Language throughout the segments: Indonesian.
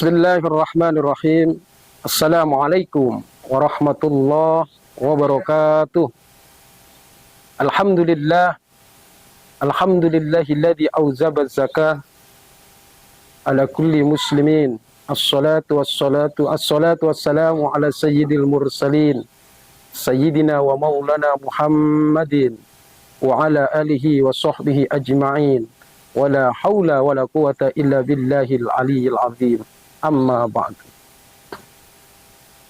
Bismillahirrahmanirrahim. Assalamualaikum warahmatullahi wabarakatuh. Alhamdulillah. Alhamdulillahilladzi auzaba zakah ala kulli muslimin. Assalatu wassalamu ala sayyidil mursalin. Sayyidina wa maulana Muhammadin wa ala alihi wa sahbihi ajma'in. Wala haula wala quwata illa billahil aliyyil azim. Amma ba'd.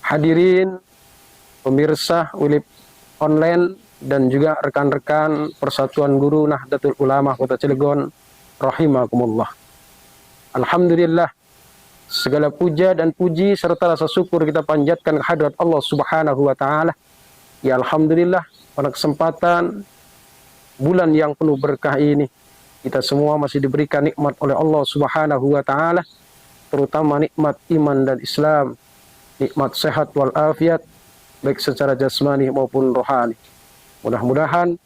Hadirin pemirsa Ulip online dan juga rekan-rekan Persatuan Guru Nahdlatul Ulama Kota Cilegon rahimakumullah. Alhamdulillah, segala puja dan puji serta rasa syukur kita panjatkan kehadirat Allah Subhanahu wa taala. Ya alhamdulillah, pada kesempatan bulan yang penuh berkah ini kita semua masih diberikan nikmat oleh Allah Subhanahu wa taala, terutama nikmat iman dan Islam, nikmat sehat walafiat, baik secara jasmani maupun rohani. Mudah-mudahan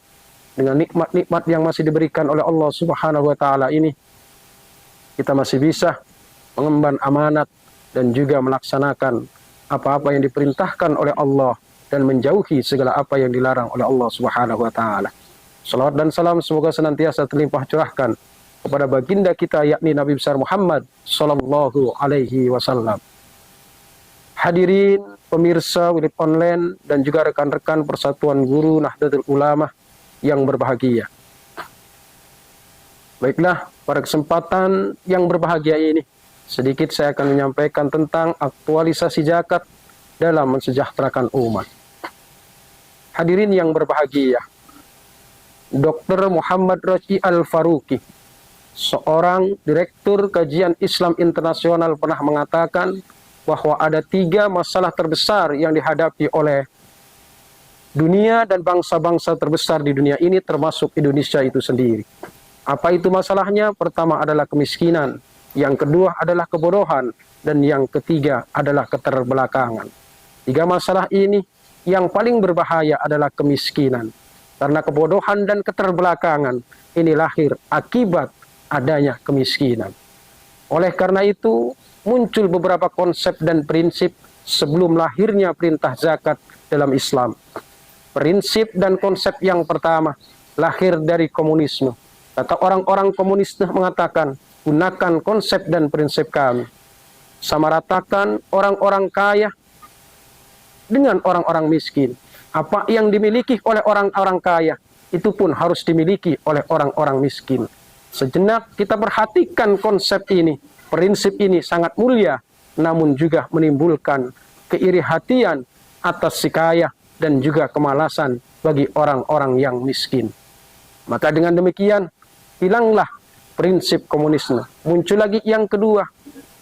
dengan nikmat-nikmat yang masih diberikan oleh Allah Subhanahu wa taala ini, kita masih bisa mengemban amanat dan juga melaksanakan apa-apa yang diperintahkan oleh Allah dan menjauhi segala apa yang dilarang oleh Allah Subhanahu wa taala. Salawat dan salam semoga senantiasa terlimpah curahkan kepada baginda kita yakni Nabi besar Muhammad sallallahu alaihi wasallam. Hadirin pemirsa Ulip online dan juga rekan-rekan Persatuan Guru Nahdlatul Ulama yang berbahagia. Baiklah, pada kesempatan yang berbahagia ini sedikit saya akan menyampaikan tentang aktualisasi zakat dalam mensejahterakan umat. Hadirin yang berbahagia, Dr. Muhammad Raji Al-Faruqi, seorang Direktur Kajian Islam Internasional, pernah mengatakan bahwa ada 3 masalah terbesar yang dihadapi oleh dunia dan bangsa-bangsa terbesar di dunia ini, termasuk Indonesia itu sendiri. Apa itu masalahnya? Pertama adalah kemiskinan, yang kedua adalah kebodohan, dan yang ketiga adalah keterbelakangan. 3 masalah ini yang paling berbahaya adalah kemiskinan. Karena kebodohan dan keterbelakangan ini lahir akibat adanya kemiskinan. Oleh karena itu, muncul beberapa konsep dan prinsip sebelum lahirnya perintah zakat dalam Islam. Prinsip dan konsep yang pertama lahir dari komunisme. Kata orang-orang komunis mengatakan, gunakan konsep dan prinsip kami. Samaratakan orang-orang kaya dengan orang-orang miskin. Apa yang dimiliki oleh orang-orang kaya, itu pun harus dimiliki oleh orang-orang miskin. Sejenak kita perhatikan konsep ini, prinsip ini sangat mulia, namun juga menimbulkan keiri hatian atas si kaya dan juga kemalasan bagi orang-orang yang miskin. Maka dengan demikian, hilanglah prinsip komunisme. Muncul lagi yang kedua,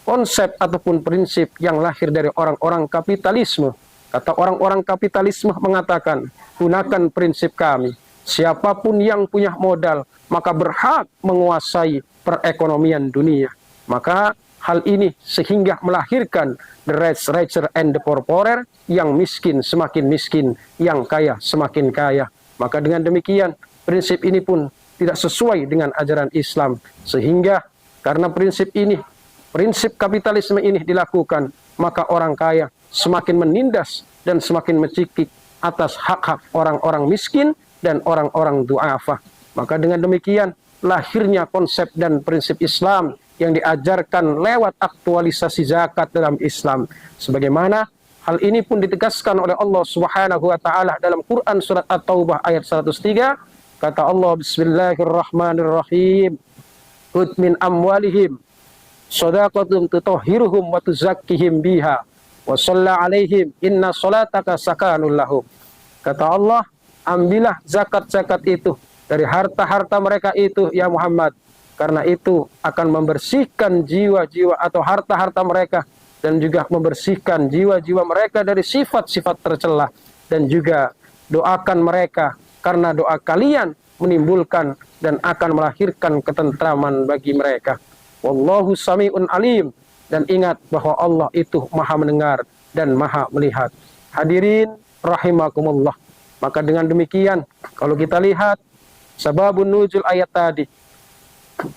konsep ataupun prinsip yang lahir dari orang-orang kapitalisme. Kata orang-orang kapitalisme mengatakan, gunakan prinsip kami. Siapapun yang punya modal, maka berhak menguasai perekonomian dunia. Maka hal ini sehingga melahirkan the richer and the poorer, yang miskin semakin miskin, yang kaya semakin kaya. Maka dengan demikian, prinsip ini pun tidak sesuai dengan ajaran Islam. Sehingga karena prinsip ini, prinsip kapitalisme ini dilakukan, maka orang kaya semakin menindas dan semakin mencekik atas hak-hak orang-orang miskin dan orang-orang du'afa. Maka dengan demikian lahirnya konsep dan prinsip Islam yang diajarkan lewat aktualisasi zakat dalam Islam. Sebagaimana hal ini pun ditegaskan oleh Allah Subhanahu wa taala dalam Quran surat At-Taubah ayat 103. Kata Allah, Bismillahirrahmanirrahim. Khudh min amwalihim shadaqatun tutahhiruhum wa tuzakkihim biha wa shalla alaihim inna salataka sakanul lahum. Kata Allah, ambillah zakat-zakat itu dari harta-harta mereka itu ya Muhammad, karena itu akan membersihkan jiwa-jiwa atau harta-harta mereka dan juga membersihkan jiwa-jiwa mereka dari sifat-sifat tercela, dan juga doakan mereka karena doa kalian menimbulkan dan akan melahirkan ketentraman bagi mereka. Wallahu sami'un alim. Dan ingat bahwa Allah itu maha mendengar dan maha melihat. Hadirin rahimakumullah. Maka dengan demikian, kalau kita lihat sababun nuzul ayat tadi,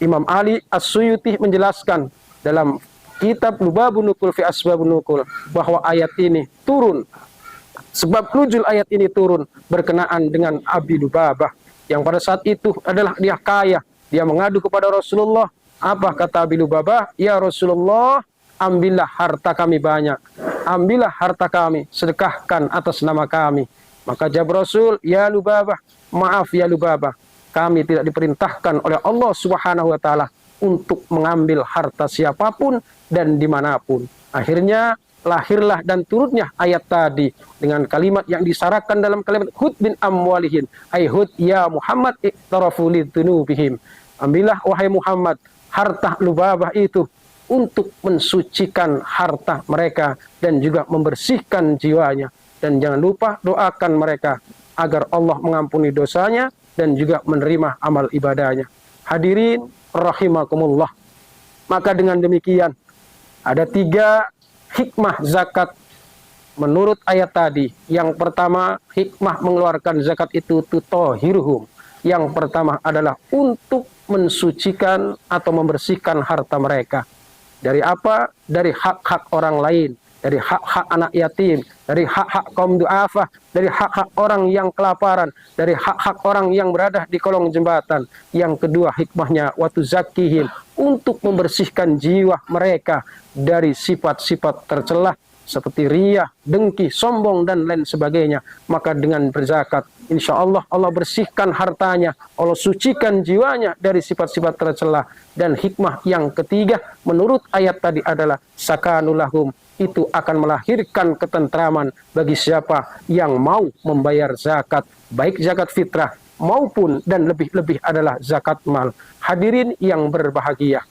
Imam Ali As-Suyuti menjelaskan dalam kitab Lubabun Nukul fi Asbabun Nukul bahwa ayat ini turun, sebab nuzul ayat ini turun berkenaan dengan Abi Lubabah yang pada saat itu adalah dia kaya. Dia mengadu kepada Rasulullah. Apa kata Abi Lubabah? Ya Rasulullah, ambillah harta kami banyak, ambillah harta kami, sedekahkan atas nama kami. Maka jawab Rasul, ya Lubabah, maaf ya Lubabah, kami tidak diperintahkan oleh Allah Subhanahu wa Ta'ala untuk mengambil harta siapapun dan dimanapun. Akhirnya lahirlah dan turunnya ayat tadi dengan kalimat yang disyaratkan dalam kalimat hud bin amwalihin, ay hud ya Muhammad iktarafu lidunubihim. Ambillah wahai Muhammad harta Lubabah itu untuk mensucikan harta mereka dan juga membersihkan jiwanya. Dan jangan lupa doakan mereka agar Allah mengampuni dosanya dan juga menerima amal ibadahnya. Hadirin rahimakumullah. Maka dengan demikian ada 3 hikmah zakat menurut ayat tadi. Yang pertama, hikmah mengeluarkan zakat itu tutahhiruhum. Yang pertama adalah untuk mensucikan atau membersihkan harta mereka. Dari apa? Dari hak-hak orang lain, dari hak-hak anak yatim, dari hak-hak kaum du'afah, dari hak-hak orang yang kelaparan, dari hak-hak orang yang berada di kolong jembatan. Yang kedua hikmahnya watu zakihim, untuk membersihkan jiwa mereka dari sifat-sifat tercela seperti riya, dengki, sombong dan lain sebagainya. Maka dengan berzakat, insya Allah Allah bersihkan hartanya, Allah sucikan jiwanya dari sifat-sifat tercela. Dan hikmah yang ketiga menurut ayat tadi adalah sakanulahum, itu akan melahirkan ketentraman bagi siapa yang mau membayar zakat, baik zakat fitrah maupun dan lebih-lebih adalah zakat mal. Hadirin yang berbahagia,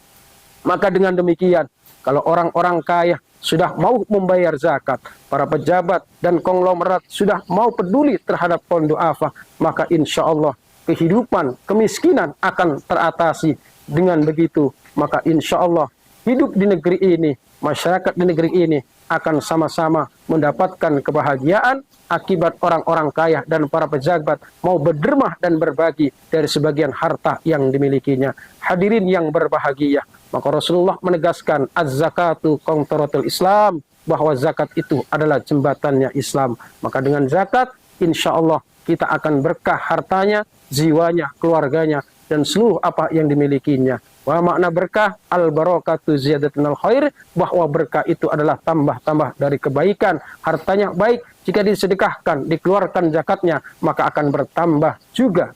maka dengan demikian kalau orang-orang kaya sudah mau membayar zakat, para pejabat dan konglomerat sudah mau peduli terhadap kaum du'afah, maka insya Allah kehidupan kemiskinan akan teratasi. Dengan begitu maka insya Allah hidup di negeri ini, masyarakat di negeri ini akan sama-sama mendapatkan kebahagiaan akibat orang-orang kaya dan para pejabat mau berdermah dan berbagi dari sebagian harta yang dimilikinya. Hadirin yang berbahagia, maka Rasulullah menegaskan az-zakatu qantaratul Islam, bahwa zakat itu adalah jembatannya Islam. Maka dengan zakat insya Allah kita akan berkah hartanya, jiwanya, keluarganya, dan seluruh apa yang dimilikinya. Wa makna berkah al-barakatu ziyadatun al-khair, bahwa berkah itu adalah tambah-tambah dari kebaikan. Hartanya baik, jika disedekahkan, dikeluarkan zakatnya, maka akan bertambah juga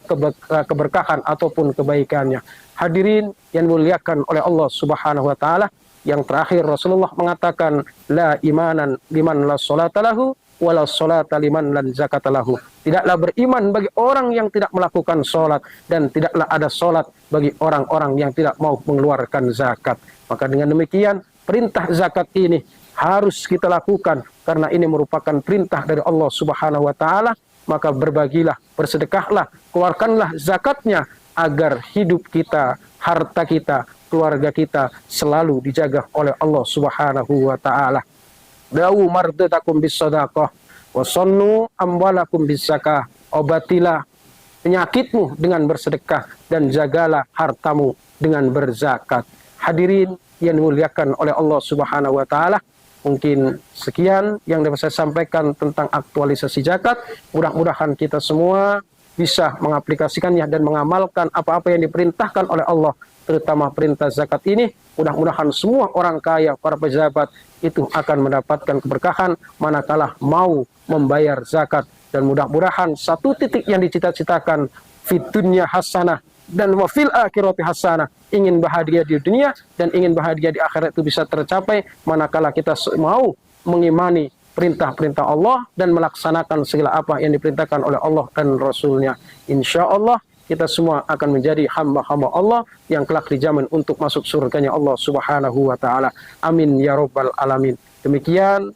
keberkahan ataupun kebaikannya. Hadirin yang dimuliakan oleh Allah Subhanahu wa Ta'ala, yang terakhir Rasulullah mengatakan la imanan liman la sholata lahu wala sholata liman lan zakata lahu. Tidaklah beriman bagi orang yang tidak melakukan sholat, dan tidaklah ada sholat bagi orang-orang yang tidak mau mengeluarkan zakat. Maka dengan demikian perintah zakat ini harus kita lakukan karena ini merupakan perintah dari Allah Subhanahu wa Ta'ala. Maka berbagilah, bersedekahlah, keluarkanlah zakatnya agar hidup kita, harta kita, keluarga kita selalu dijaga oleh Allah Subhanahu wa Ta'ala. Dawu mardatakum bis sadaqah wa sannu amwalakum bis zakah. Obatilah penyakitmu dengan bersedekah dan jagalah hartamu dengan berzakat. Hadirin yang dimuliakan oleh Allah Subhanahu wa Ta'ala, mungkin sekian yang dapat saya sampaikan tentang aktualisasi zakat. Mudah-mudahan kita semua bisa mengaplikasikannya dan mengamalkan apa-apa yang diperintahkan oleh Allah, terutama perintah zakat ini. Mudah-mudahan semua orang kaya, para pejabat itu akan mendapatkan keberkahan manakala mau membayar zakat. Dan mudah-mudahan satu titik yang dicita-citakan, fid dunya hasanah dan wa fil akhirati hasanah, ingin bahagia di dunia dan ingin bahagia di akhirat itu bisa tercapai manakala kita mau mengimani perintah-perintah Allah dan melaksanakan segala apa yang diperintahkan oleh Allah dan Rasulnya. Insya Allah kita semua akan menjadi hamba-hamba Allah yang kelak dijamin untuk masuk surganya Allah Subhanahu wa Ta'ala. Amin ya Rabbal Alamin. Demikian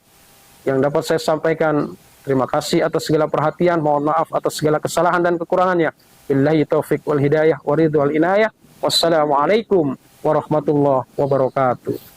yang dapat saya sampaikan. Terima kasih atas segala perhatian. Mohon maaf atas segala kesalahan dan kekurangannya. Billahi taufiq wal hidayah wa ridho wal inayah. Wassalamualaikum warahmatullahi wabarakatuh.